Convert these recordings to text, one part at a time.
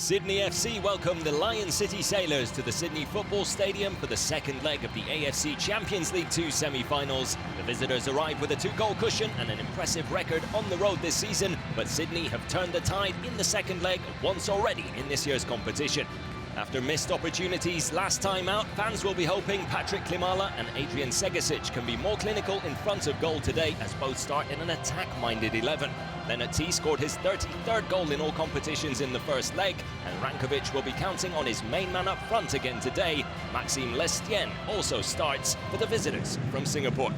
Sydney FC welcome the Lion City Sailors to the Sydney Football Stadium for the second leg of the AFC Champions League Two semi-finals. The visitors arrived with a 2-goal cushion and an impressive record on the road this season, but Sydney have turned the tide in the second leg once already in this year's competition. After missed opportunities last time out, fans will be hoping Patrick Klimala and Adrian Segesic can be more clinical in front of goal today, as both start in an attack-minded 11. Leonard T scored his 33rd goal in all competitions in the first leg, and Rankovic will be counting on his main man up front again today. Maxime Lestienne also starts for the visitors from Singapore.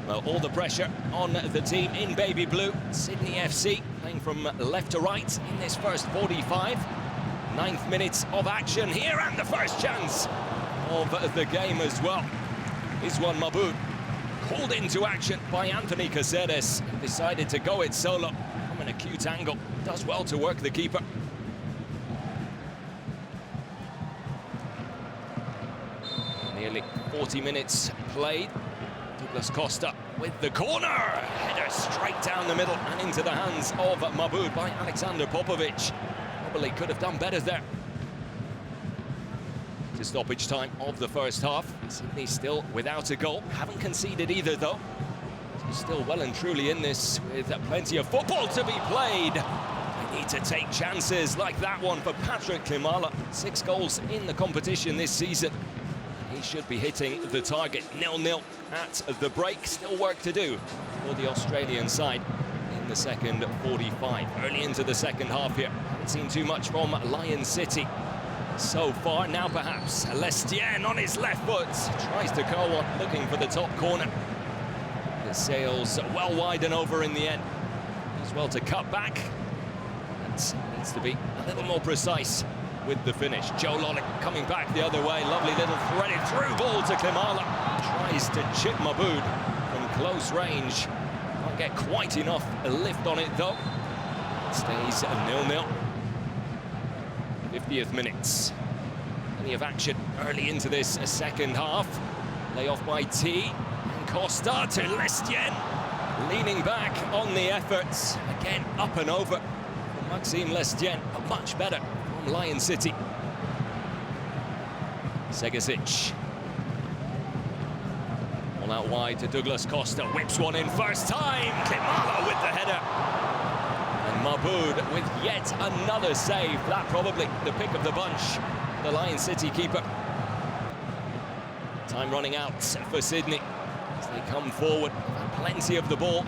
Well, all the pressure on the team in baby blue. Sydney FC playing from left to right in this first 45. 9th minute of action here, and the first chance of the game as well. Iswan Mahmoud called into action by Anthony Caceres. Decided to go it solo from an acute angle. Does well to work the keeper. Nearly 40 minutes played. Douglas Costa with the corner. Header straight down the middle and into the hands of Mahmoud by Alexander Popovic. Probably could have done better there. To stoppage time of the first half. Sydney still without a goal. Haven't conceded either though. Still well and truly in this with plenty of football to be played. They need to take chances like that one for Patrick Klimala. 6 goals in the competition this season. He should be hitting the target. 0-0 at the break. Still work to do for the Australian side in the second 45. Early into the second half here. Haven't seen too much from Lion City so far. Now perhaps Lestienne on his left foot. Tries to curl one, looking for the top corner. The sails well wide and over in the end. As well to cut back. That needs to be a little more precise with the finish. Joe Lolley coming back the other way. Lovely little threaded through ball to Klimala. Tries to chip Mahmoud from close range. Can't get quite enough lift on it though. Stays 0-0. 50th minute. Plenty of action early into this second half. Layoff by T. And Costa to Lestienne. Leaning back on the efforts. Again, up and over from Maxime Lestienne, but much better from Lion City. Segesic. All out wide to Douglas Costa. Whips one in first time. Klimala with the header. And Mahmoud with yet another save. That probably the pick of the bunch. The Lion City keeper. Time running out for Sydney as they come forward. Plenty of the ball.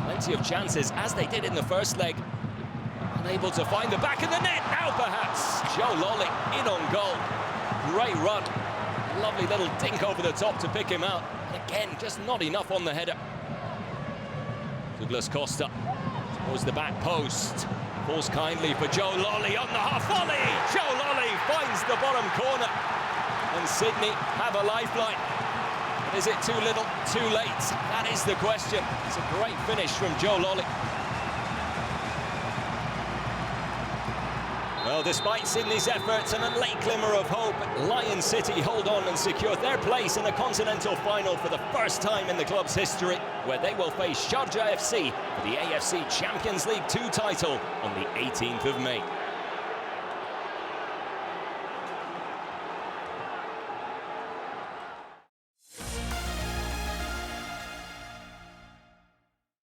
Plenty of chances, as they did in the first leg. Unable to find the back of the net. Now perhaps Joe Lolley in on goal. Great run. Lovely little dink over the top to pick him out. And again, just not enough on the header. Douglas Costa towards the back post. Falls kindly for Joe Lolley on the half volley. Joe Lolley finds the bottom corner. And Sydney have a lifeline. But is it too little, too late? That is the question. It's a great finish from Joe Lolley. Well, despite Sydney's efforts and a late glimmer of hope, Lion City hold on and secure their place in a continental final for the first time in the club's history, where they will face Sharjah FC for the AFC Champions League Two title on the 18th of May.